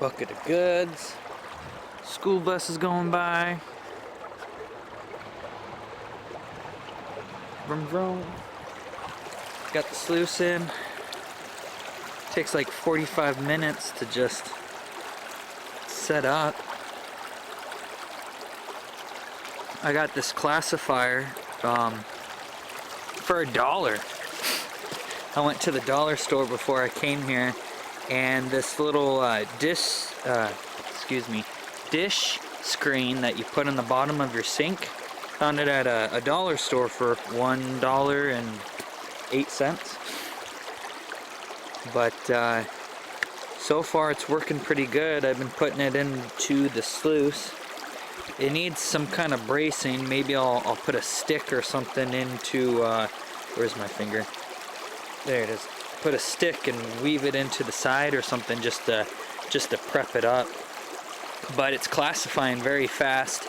Bucket of goods. School bus is going by. Vroom vroom. Got the sluice in. Takes like 45 minutes to just set up. I got this classifier for $1. I went to the dollar store before I came here, and this little dish screen that you put on the bottom of your sink, found it at a dollar store for $1.08. But so far it's working pretty good. I've been putting it into the sluice. It needs some kind of bracing. Maybe I'll put a stick or something into where's my finger? There it is. Put a stick and weave it into the side or something just to prep it up. But it's classifying very fast.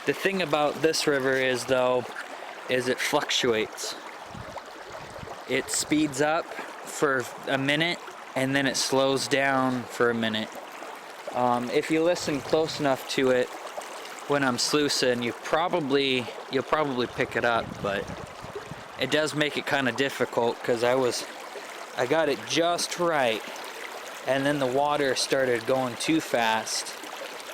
The thing about this river is it fluctuates. It speeds up for a minute and then it slows down for a minute. If you listen close enough to it when I'm sluicing, you'll probably pick it up, but it does make it kind of difficult because I got it just right, and then the water started going too fast,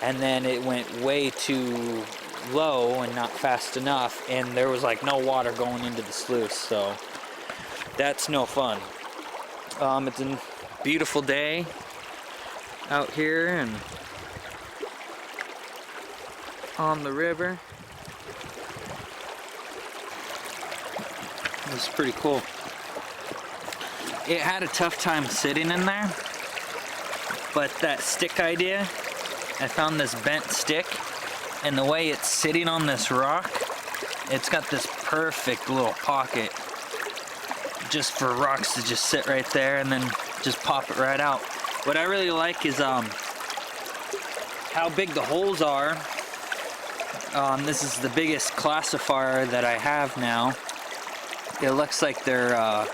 and then it went way too low and not fast enough, and there was like no water going into the sluice, so that's no fun. It's a beautiful day out here and on the river. It's pretty cool. It had a tough time sitting in there, but that stick idea, I found this bent stick, and the way it's sitting on this rock, it's got this perfect little pocket just for rocks to just sit right there and then just pop it right out. What I really like is how big the holes are. This is the biggest classifier that I have now. It looks like they're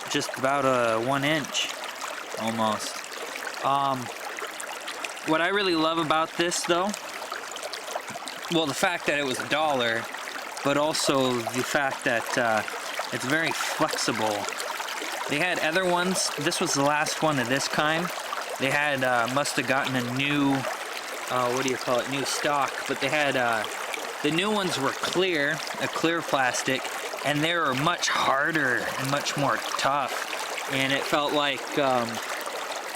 just about a 1 inch almost. What I really love about this though, well, the fact that it was $1, but also the fact that it's very flexible. They had other ones. This was the last one of this kind. They had must have gotten a new what do you call it, new stock, but they had the new ones were clear, a clear plastic, and they were much harder and much more tough, and it felt like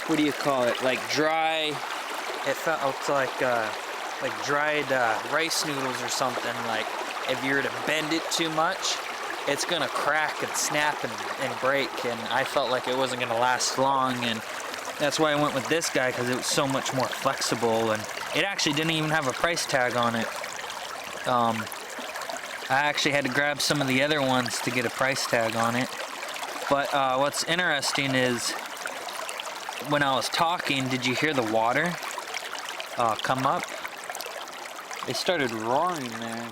what do you call it, like dry, it felt like dried rice noodles or something. Like if you were to bend it too much, it's gonna crack and snap and break, and I felt like it wasn't gonna last long, and that's why I went with this guy, because it was so much more flexible, and it actually didn't even have a price tag on it. I actually had to grab some of the other ones to get a price tag on it. But what's interesting is when I was talking, did you hear the water come up? It started roaring there.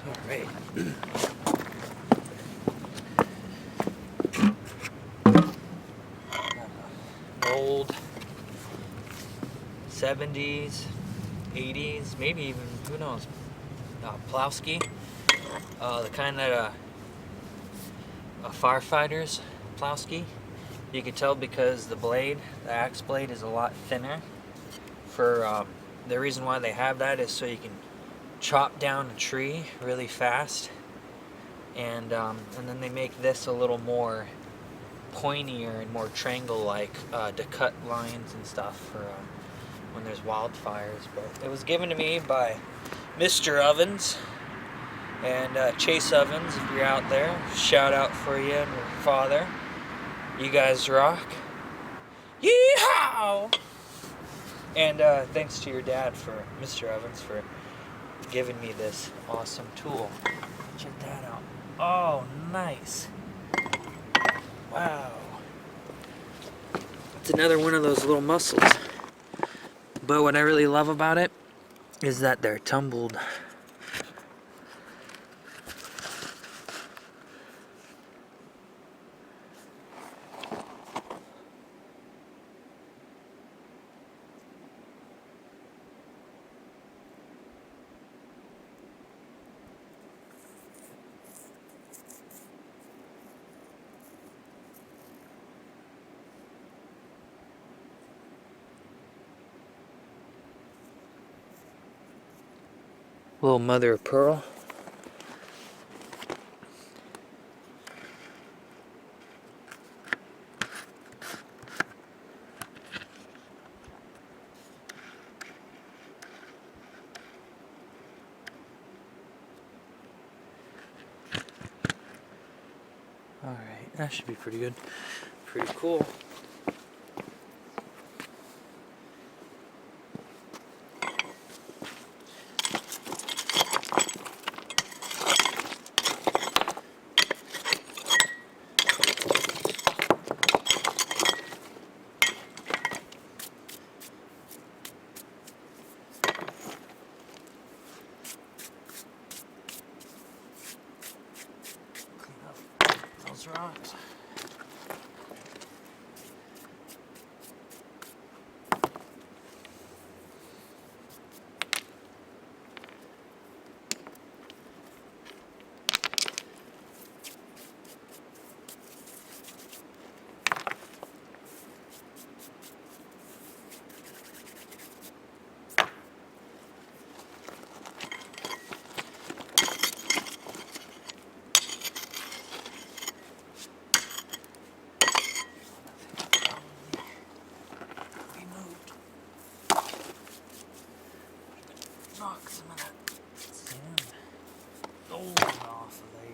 All right. Old 70s, 80s, maybe even, who knows, Plowski, the kind that firefighters Plowski. You can tell because the blade, the axe blade, is a lot thinner. For the reason why they have that is so you can chop down a tree really fast, and then they make this a little more pointier and more triangle-like to cut lines and stuff for when there's wildfires. But it was given to me by Mr. Ovens and Chase Ovens. If you're out there, shout out for you and your father. You guys rock. Yeehaw! And thanks to your dad, for Mr. Ovens, for giving me this awesome tool. Check that out. Oh, nice. Wow. It's another one of those little mussels. But what I really love about it is that they're tumbled. Little mother of pearl. Alright, that should be pretty good. Pretty cool. Those rocks. Knock some of that sand gold off of there.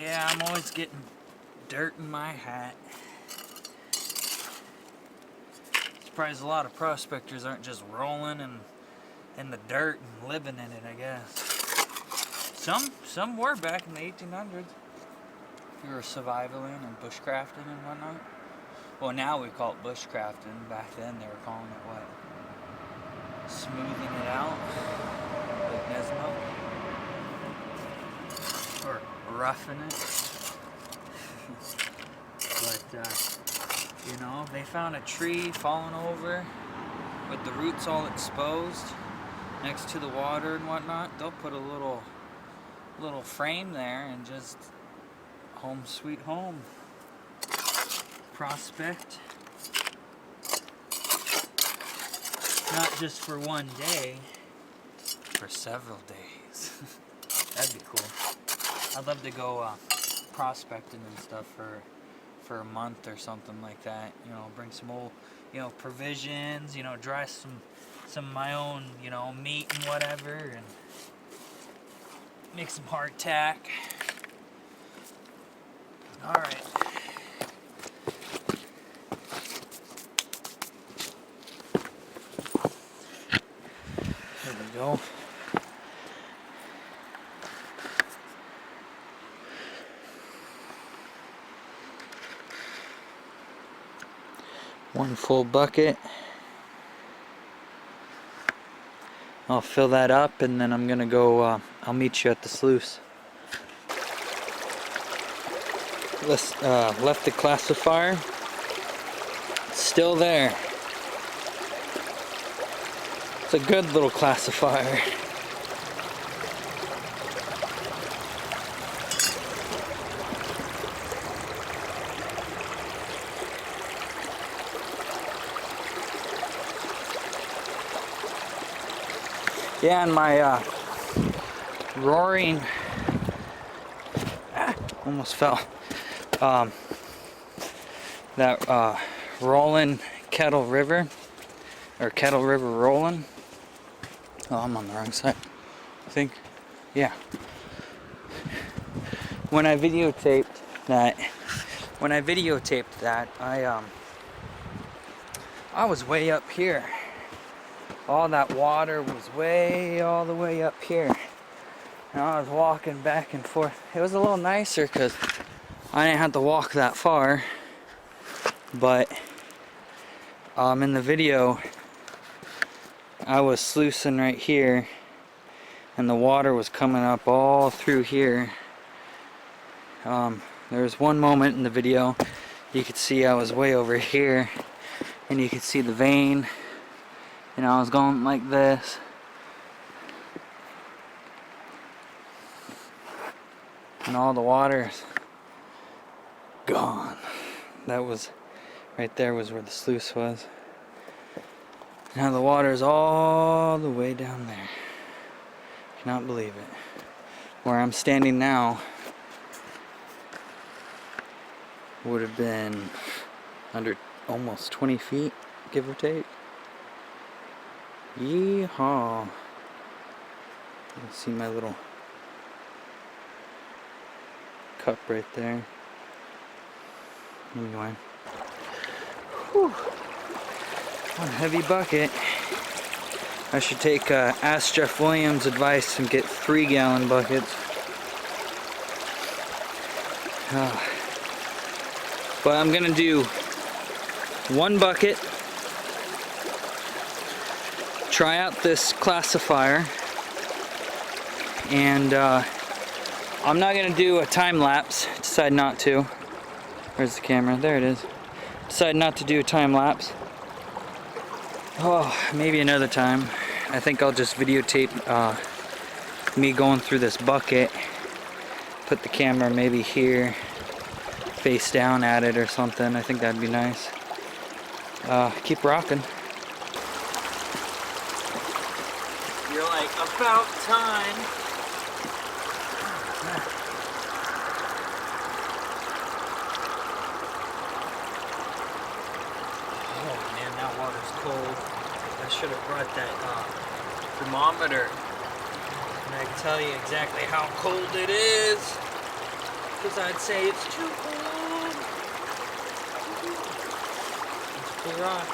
Yeah, I'm always getting dirt in my hat. Surprised a lot of prospectors aren't just rolling in the dirt and living in it, I guess. Some were back in the 1800s. If you were survivaling and bushcrafting and whatnot. Well, now we call it bushcrafting. Back then they were calling it what? smoothing it out like Nesmo, or roughing it. But you know, they found a tree fallen over with the roots all exposed next to the water and whatnot. They'll put a little frame there and just home sweet home. Prospect. Not just for one day, for several days. That'd be cool. I'd love to go prospecting and stuff for a month or something like that. You know, bring some old, you know, provisions, you know, dry some of my own, you know, meat and whatever, and make some hardtack. All right. There we go. One full bucket. I'll fill that up and then I'm gonna go, I'll meet you at the sluice. Left the classifier. It's still there. It's a good little classifier. Yeah, and my roaring, almost fell. That rolling Kettle River, or Kettle River rolling. Oh, I'm on the wrong side, I think. Yeah. When I videotaped that, I was way up here. All that water was all the way up here. And I was walking back and forth. It was a little nicer because I didn't have to walk that far. But in the video, I was sluicing right here, and the water was coming up all through here. There was one moment in the video you could see I was way over here, and you could see the vein. You know, I was going like this. And all the water's gone. That was, right there was where the sluice was. Now the water's all the way down there. Cannot believe it. Where I'm standing now would have been under almost 20 feet, give or take. Yeehaw. You can see my little cup right there. Anyway. Whew. One heavy bucket. I should take Ask Jeff Williams' advice and get 3-gallon buckets. But I'm gonna do one bucket. Try out this classifier, and I'm not gonna do a time lapse. Decide not to. Where's the camera? There it is. Decide not to do a time lapse. Oh, maybe another time. I think I'll just videotape me going through this bucket. Put the camera maybe here, face down at it or something. I think that'd be nice. Keep rocking. You're like, about time. Oh man, that water's cold. I should have brought that thermometer, and I can tell you exactly how cold it is, because I'd say it's too cold. Let's pull rock.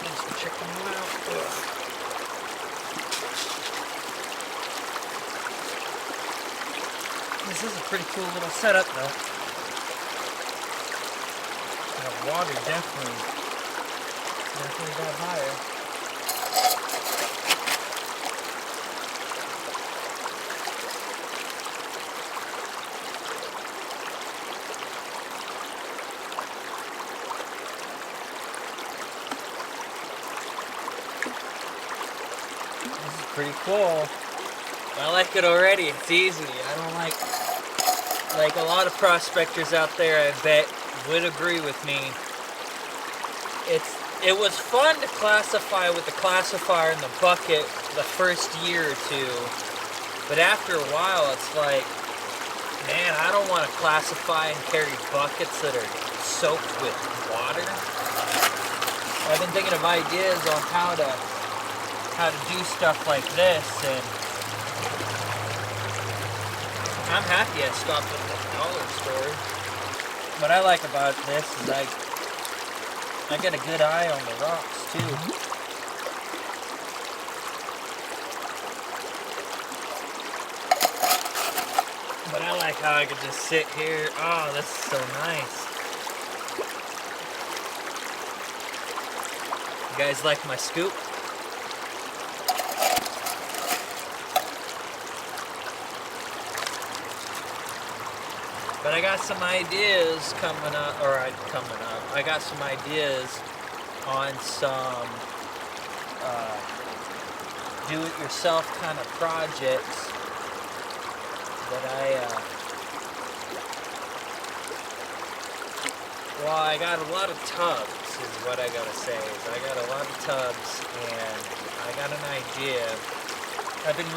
Let's check them out. Ugh. This is a pretty cool little setup though. That water definitely Definitely got higher. This is pretty cool. I like it already. It's easy. I don't like a lot of prospectors out there, I bet, would agree with me. It was fun to classify with the classifier in the bucket the first year or two, but after a while it's like, man, I don't want to classify and carry buckets that are soaked with water. I've been thinking of ideas on how to do stuff like this, and I'm happy I stopped at the dollar store. What I like about this is I get a good eye on the rocks too. But I like how I could just sit here. Oh, this is so nice. You guys like my scoop? But I got some ideas coming up, I got some ideas on some do-it-yourself kind of projects that I got a lot of tubs, is what I gotta say. I got a lot of tubs, and I got an idea. I've been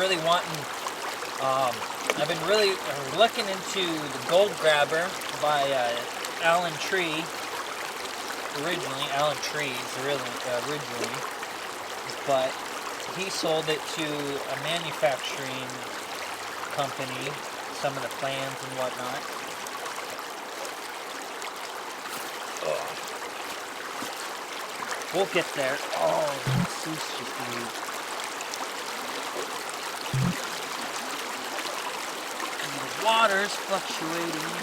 really looking into the Gold Grabber by Alan Tree. Alan Trees originally, but he sold it to a manufacturing company, some of the plans and whatnot. Oh. We'll get there. Oh, this is just neat. The water's fluctuating.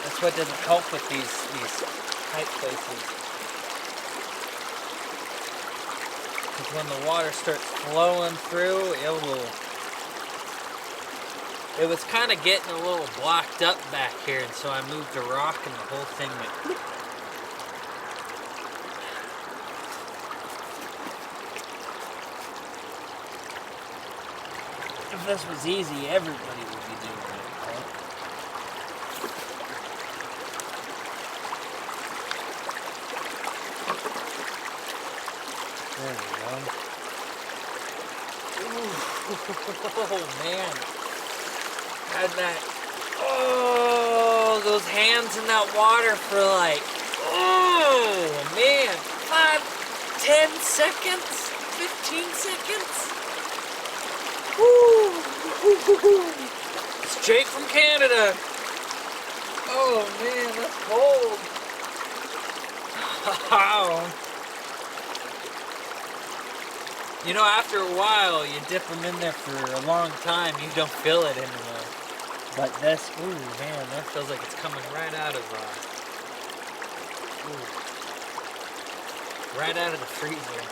That's what doesn't help with these tight places. Because when the water starts flowing through, it was kind of getting a little blocked up back here, and so I moved a rock and the whole thing went. If this was easy, everybody would be doing it, right? There we go. Ooh, oh man. Had that, oh, those hands in that water for like, oh man, 5, 10 seconds, 15 seconds. Woo! Straight from Canada. Oh man, that's cold. Wow. You know, after a while, you dip them in there for a long time, you don't feel it anymore. But this, ooh man, that feels like it's coming right out of right out of the freezer.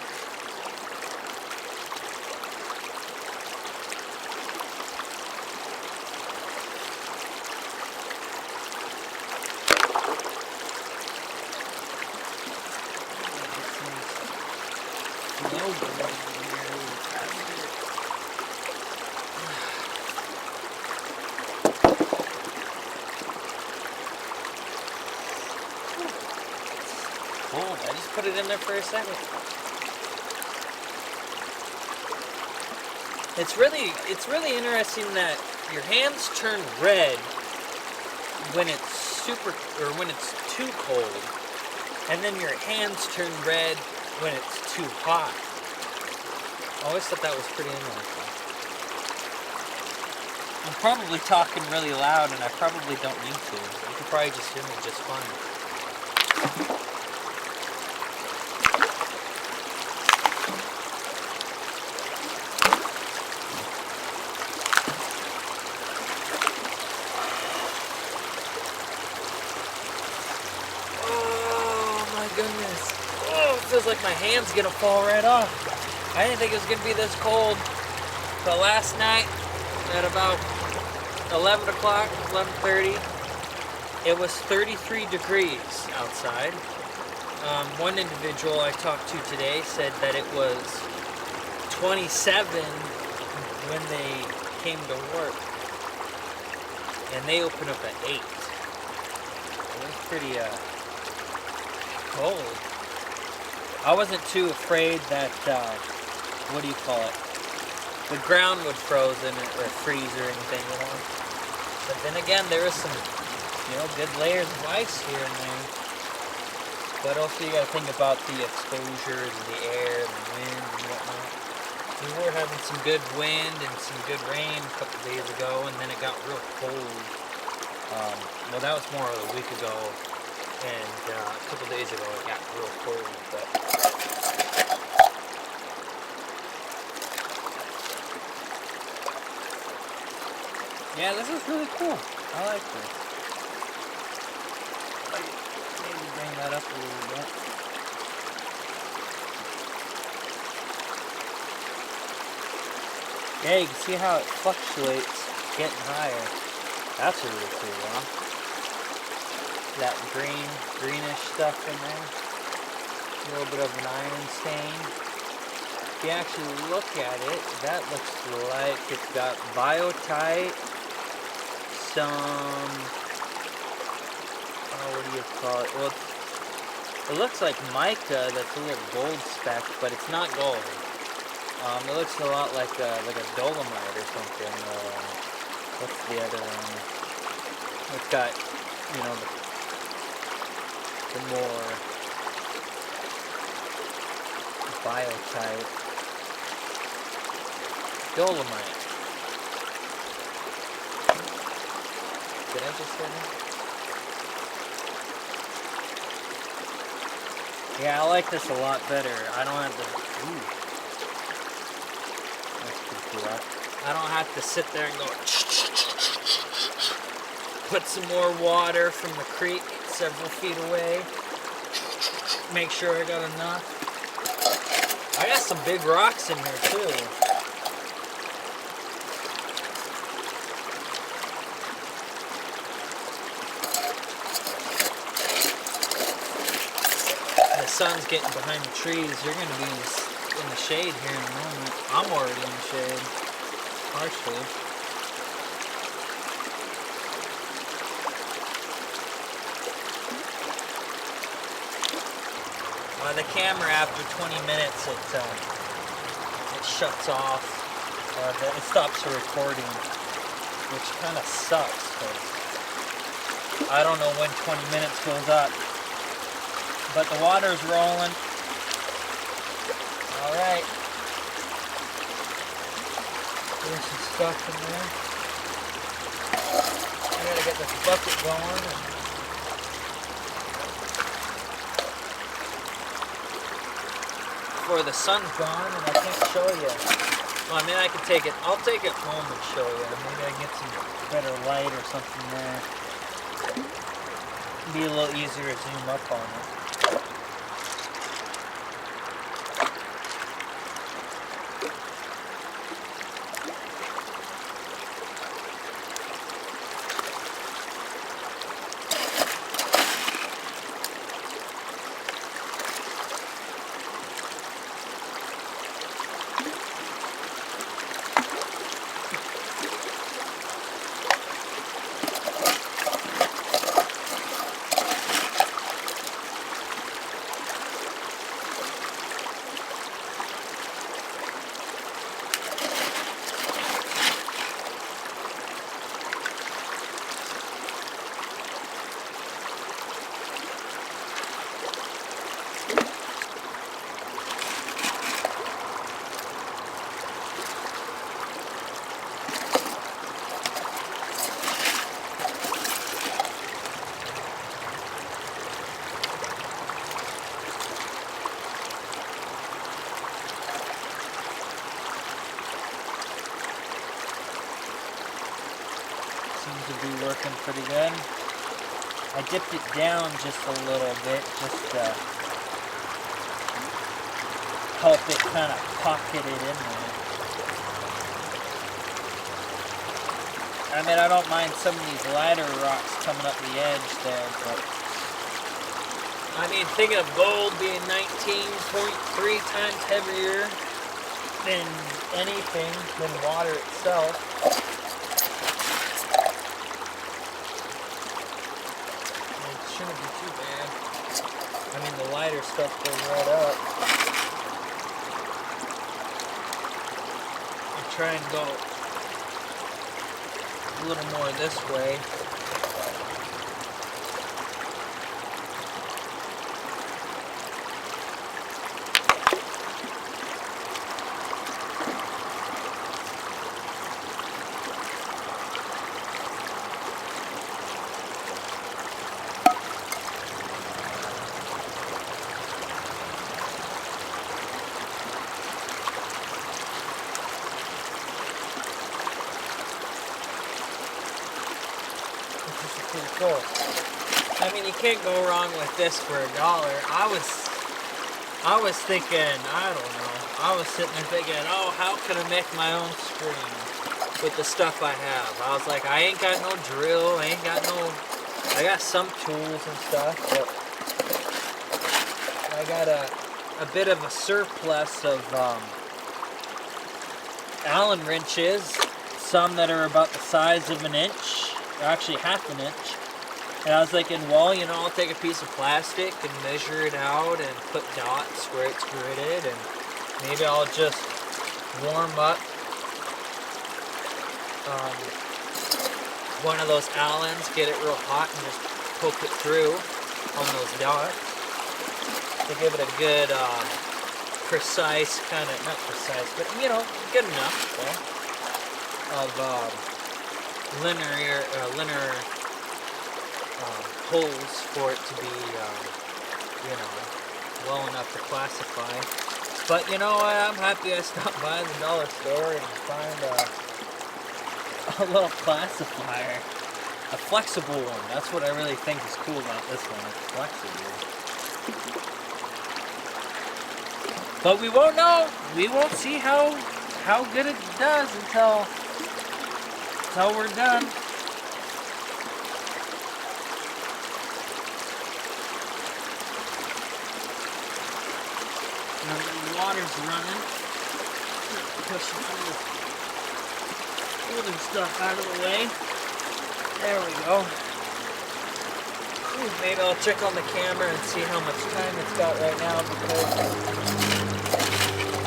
I just put it in there for a second. It's really interesting that your hands turn red when it's when it's too cold, and then your hands turn red when it's too hot. I always thought that was pretty interesting. I'm probably talking really loud, and I probably don't need to. You can probably just hear me just fine. like my hand's gonna fall right off. I didn't think it was gonna be this cold. But last night at about 11 o'clock, 11:30, it was 33 degrees outside. One individual I talked to today said that it was 27 when they came to work. And they opened up at 8. It was pretty cold. I wasn't too afraid that, what do you call it? The ground would frozen or freeze or anything, you know. But then again, there is some, good layers of ice here and there. But also you gotta think about the exposure to the air, the wind and whatnot. We were having some good wind and some good rain a couple days ago, and then it got real cold. Well, that was more than a week ago, and a couple days ago it got real cold. But yeah, this is really cool. I like this. Maybe bring that up a little bit. Yeah, you can see how it fluctuates getting higher. That's really cool, huh? That greenish stuff in there. A little bit of an iron stain. If you actually look at it, that looks like it's got biotite, some, what do you call it? Well, it looks like mica that's a little gold speck, but it's not gold. It looks a lot like a dolomite or something. What's the other one? It's got, the more biotite. Dolomite. Did I just say that? Yeah, I like this a lot better. I don't have to... Ooh. That's pretty cool. I don't have to sit there and go... Put some more water from the creek several feet away. Make sure I got enough. I got some big rocks in here too. The sun's getting behind the trees. You're going to be in the shade here in a moment. I'm already in the shade, partially. The camera, after 20 minutes, it shuts off. It stops the recording, which kind of sucks, because I don't know when 20 minutes goes up. But the water's rolling. Alright. There's some stuff in there. I gotta get this bucket going. Before the sun's gone and I can't show you. Well, I mean, I'll take it home and show you. Maybe I can get some better light or something there. Be a little easier to zoom up on it. Seems to be working pretty good. I dipped it down just a little bit, just help it kind of pocket it in there. I mean, I don't mind some of these lighter rocks coming up the edge there, but I mean, thinking of gold being 19.3 times heavier than anything, than water itself. It shouldn't be too bad. I mean, the lighter stuff goes right up. And try and go a little more this way. Pretty cool. I mean, you can't go wrong with this for $1. I was thinking, I don't know. I was sitting there thinking, oh, how can I make my own screen with the stuff I have? I was like, I ain't got no drill. I got some tools and stuff, but I got a bit of a surplus of Allen wrenches. Some that are about the size of an inch. Actually half an inch. And I was thinking, well, you know, I'll take a piece of plastic and measure it out and put dots where it's gridded, and maybe I'll just warm up one of those Allens, get it real hot, and just poke it through on those dots to give it a good precise kind of, not precise, but you know, good enough of linear holes for it to be, you know, well enough to classify. But you know what? I'm happy I stopped by the dollar store and find a little classifier, a flexible one. That's what I really think is cool about this one. It's flexible. But we won't know. We won't see how good it does until we're done. Now the water's running. Push some of this older stuff out of the way. There we go. Ooh, maybe I'll check on the camera and see how much time it's got right now, because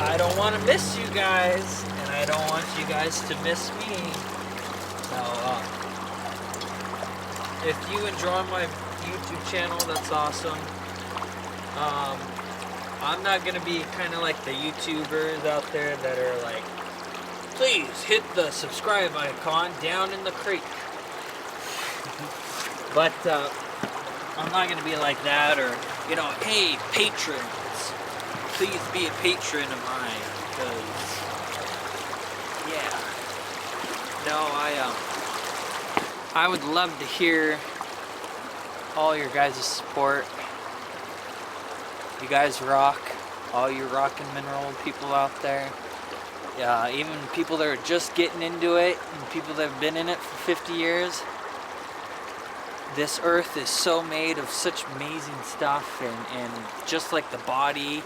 I don't want to miss you guys, and I don't want you guys to miss me. So, if you enjoy my YouTube channel, that's awesome. I'm not going to be kind of like the YouTubers out there that are like, please hit the subscribe icon down in the creek. But I'm not going to be like that, or, you know, hey, patrons, please be a patron of mine, because, yeah. No, I would love to hear all your guys' support. You guys rock. All you rockin' mineral people out there. Even people that are just getting into it, and people that have been in it for 50 years. This earth is so made of such amazing stuff, and just like the body,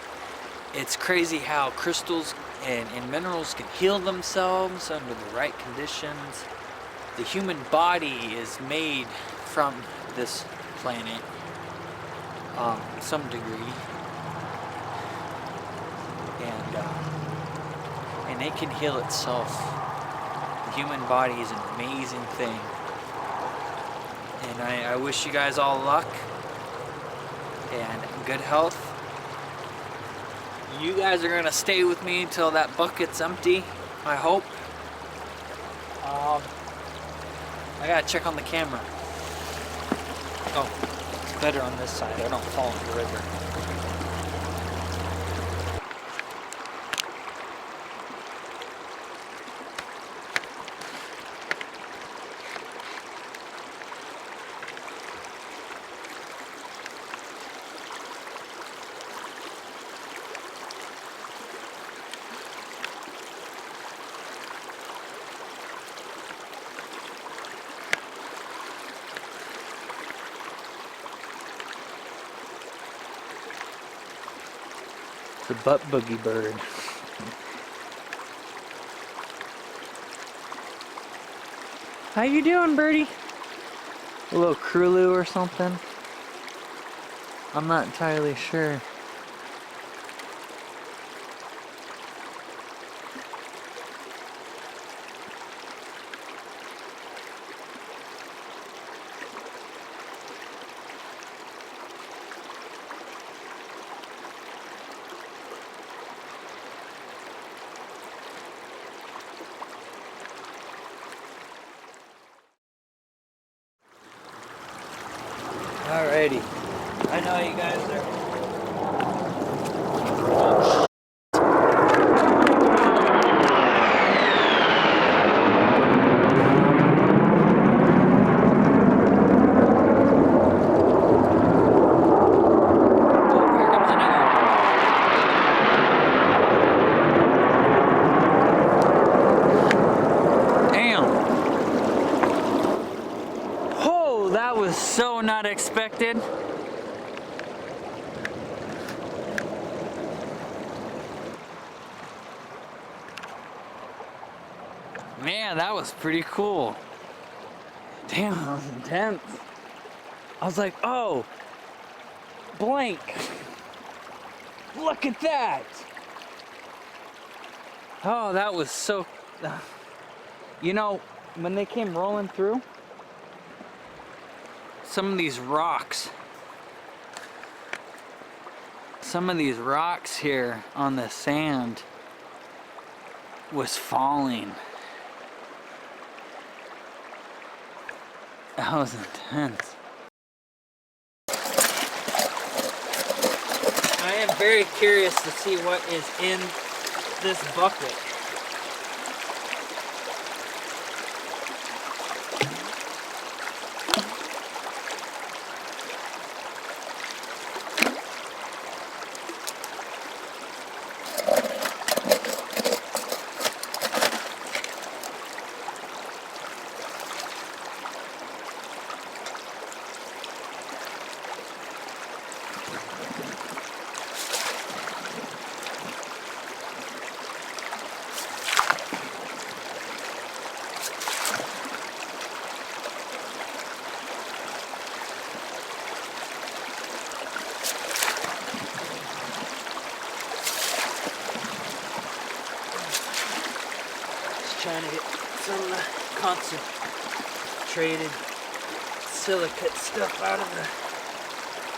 it's crazy how crystals and minerals can heal themselves under the right conditions. The human body is made from this planet, some degree, and it can heal itself. The human body is an amazing thing, and I wish you guys all luck and good health. You guys are gonna stay with me until that bucket's empty, I hope. I gotta check on the camera. Oh, it's better on this side. I don't fall in the river. The butt boogie bird. How you doing, birdie? A little curlew or something? I'm not entirely sure. Alrighty. I know you guys are. That was so not expected. Man, that was pretty cool. Damn, that was intense. I was like, oh, blank. Look at that. Oh, that was so, you know, when they came rolling through, some of these rocks here on the sand was falling. That was intense. I am very curious to see what is in this bucket. Trying to get some of the concentrated silicate stuff out of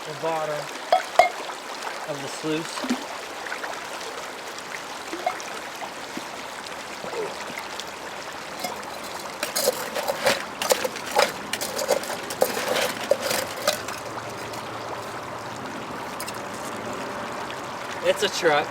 the bottom of the sluice. It's a truck.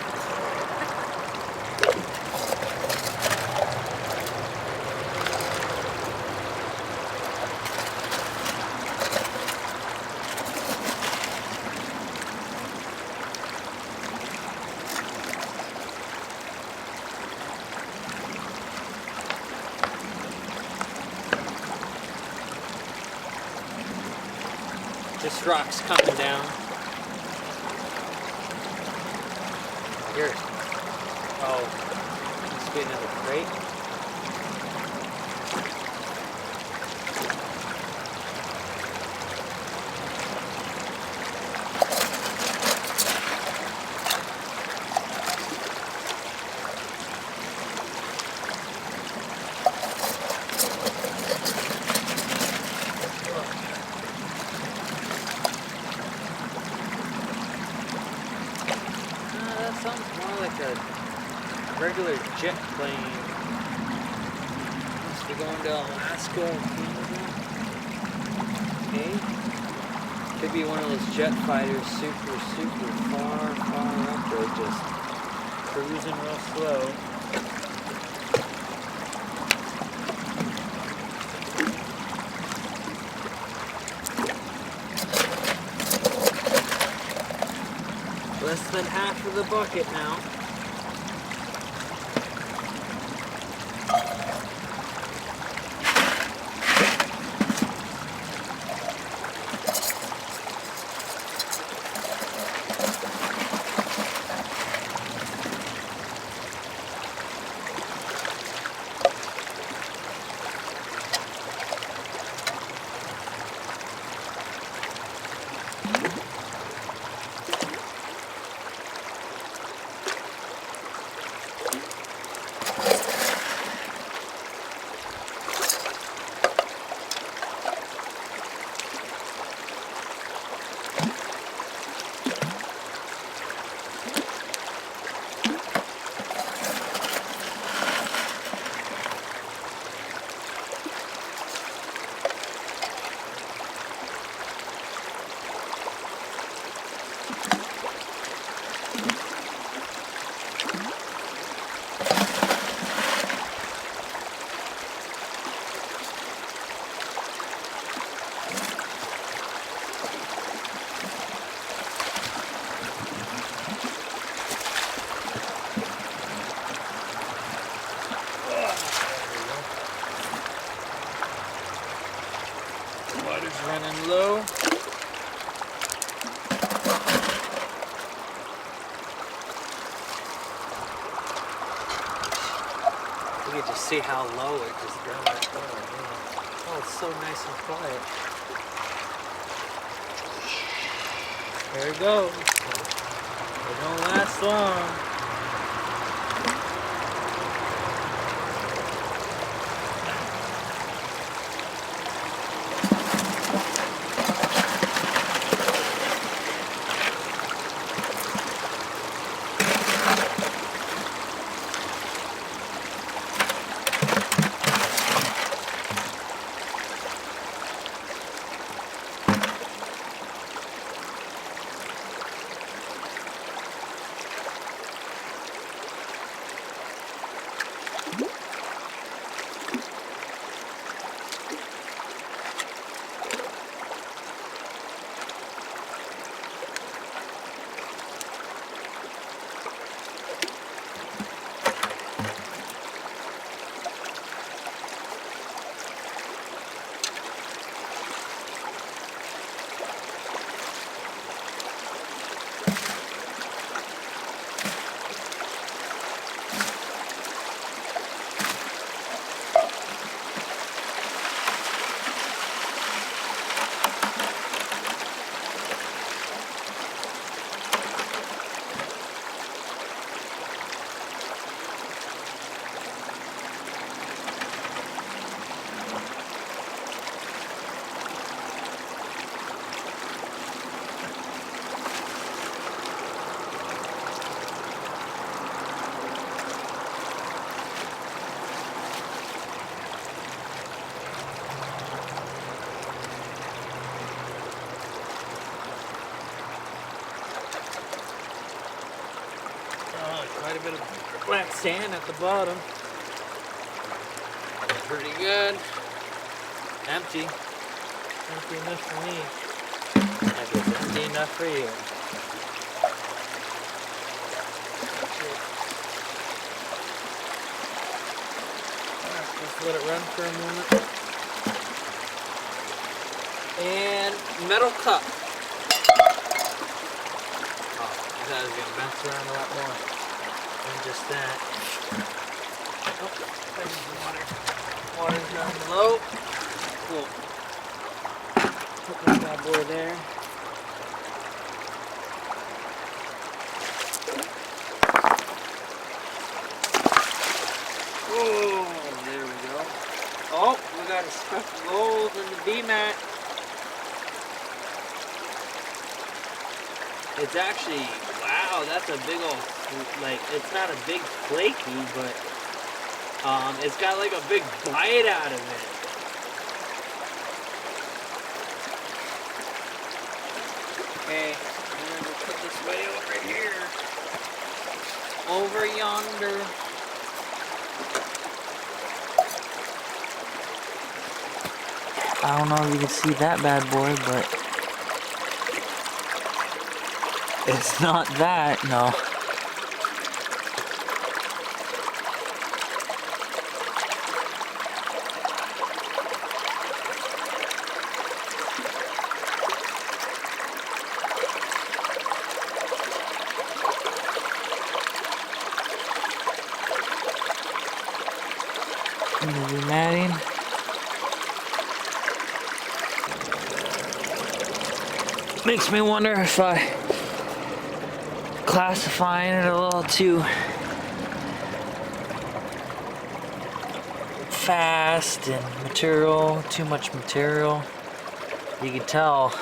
This rock's coming down. Here. Oh, must be another crate. Sounds more like a regular jet plane. Must be going to Alaska or Canada. Okay. Could be one of those jet fighters super far up there, just cruising real slow. Less than half of the bucket now. running low. You can just see how low it just goes. Oh, it's so nice and quiet. There it goes. It don't last long. Quite a bit of black sand at the bottom. Pretty good. Empty. Empty enough for me. I guess empty enough for you. Alright, let's let it run for a moment. And metal cup. Oh, I thought I was going to bounce around a lot more. And just that. Oh, there's the water. Water's down below. Cool. Put this bad boy there. Oh, there we go. Oh, we got a speck of gold in the B-mat. It's actually, wow, that's a big old, like, it's not a big flaky, but it's got like a big bite out of it. Okay, and then we'll put this way over here. Over yonder. I don't know if you can see that bad boy, but it's not that, no. Maybe matting. Makes me wonder if I classifying it a little too fast and material, too much material. You could tell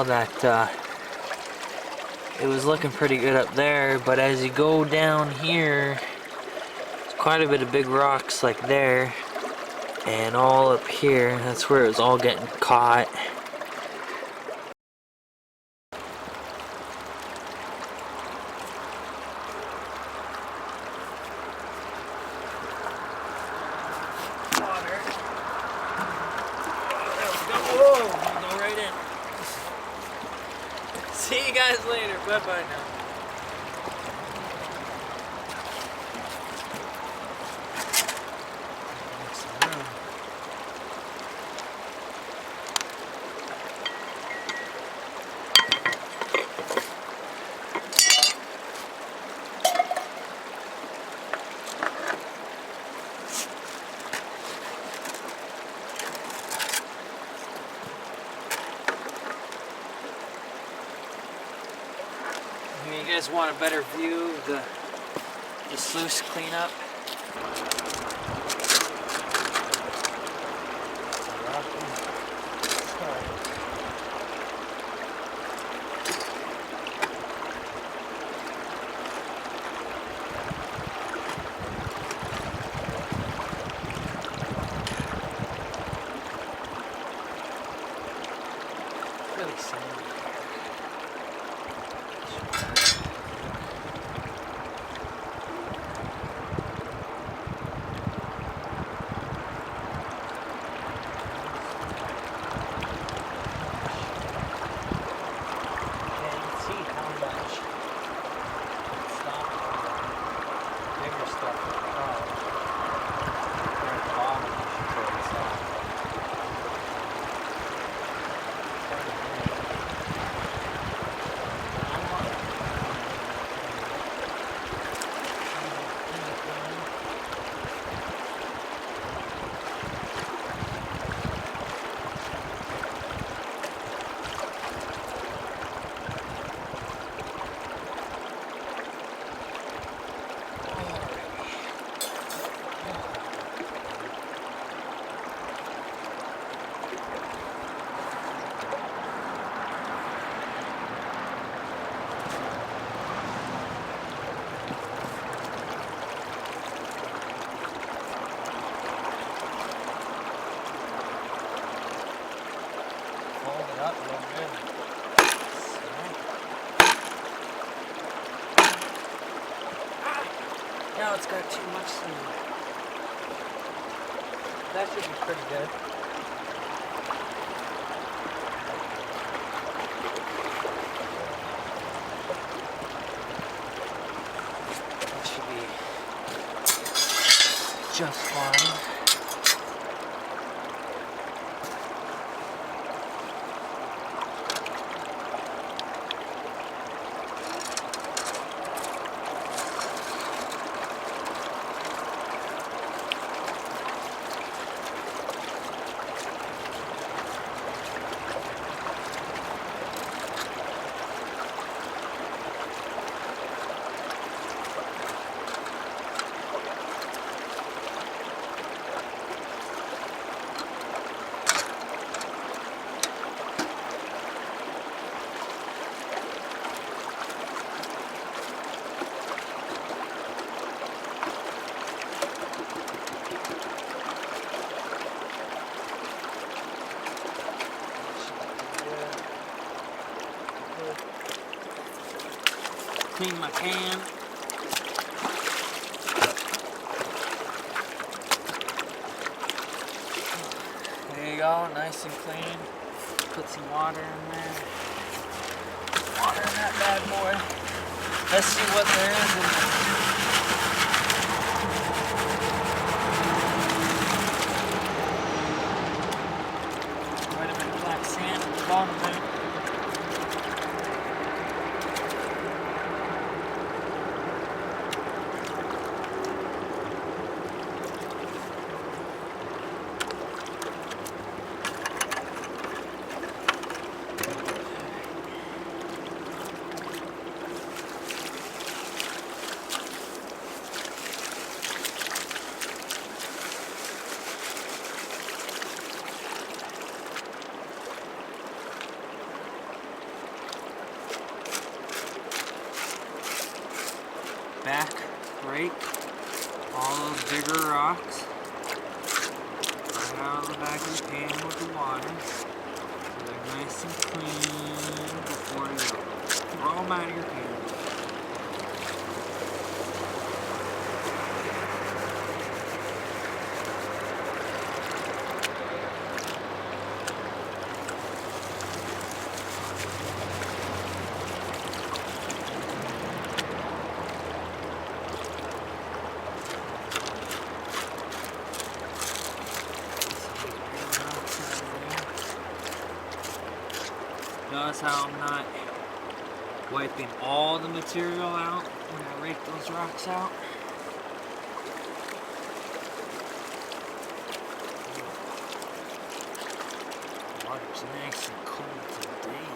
that it was looking pretty good up there, but as you go down here, there's quite a bit of big rocks like there, and all up here, that's where it was all getting caught. See you guys later. Bye-bye now. guys want a better view of the sluice cleanup, really sandy. Up real good. Now it's got too much sand. That should be pretty good. That should be just fine. Clean my pan. There you go, nice and clean. Put some water in there. Water in that bad boy. Let's see what there is in there. Quite a bit of black sand at the bottom there. Back, rake all those bigger rocks right out of the back of the pan with the water so they're nice and clean before you throw them out of your pan. Notice how I'm not wiping all the material out when I rake those rocks out. Water's nice and cold today.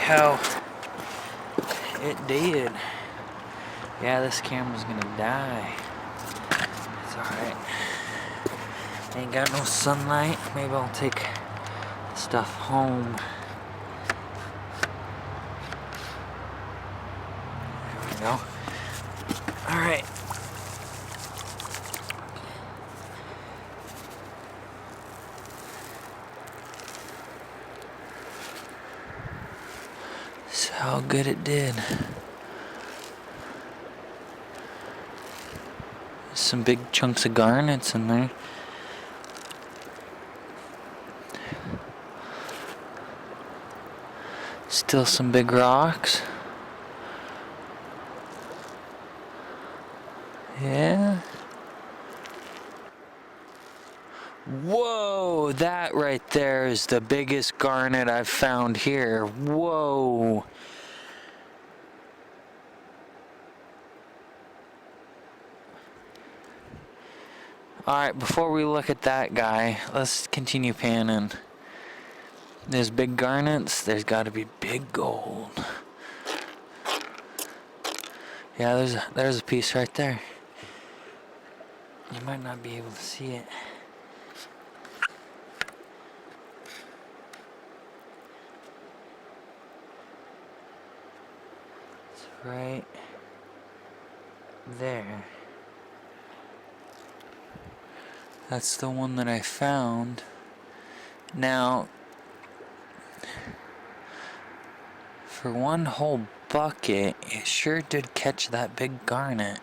how it did. Yeah, this camera's gonna die. It's alright. Ain't got no sunlight. Maybe I'll take the stuff home. There we go. Alright. So how good it did. Some big chunks of garnets in there. Still some big rocks. Yeah. Whoa, that right there is the biggest garnet I've found here. Whoa. Alright, before we look at that guy, let's continue panning. There's big garnets, there's gotta be big gold. Yeah, there's a piece right there. You might not be able to see it. It's right there. That's the one that I found. Now, for one whole bucket, it sure did catch that big garnet.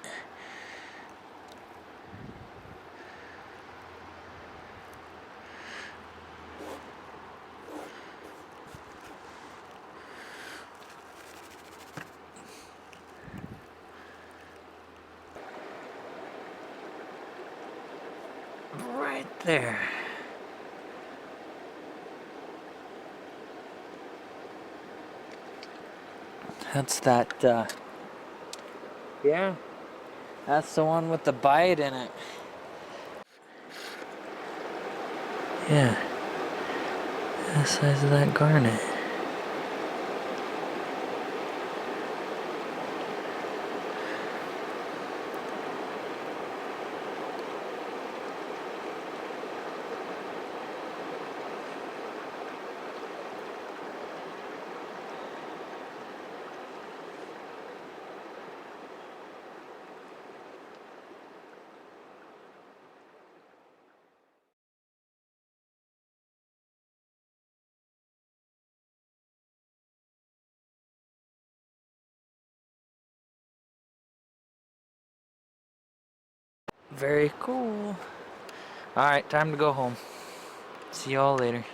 Right there. That's that, yeah, that's the one with the bite in it. Yeah, the size of that garnet. Very cool. Alright, time to go home. See y'all later.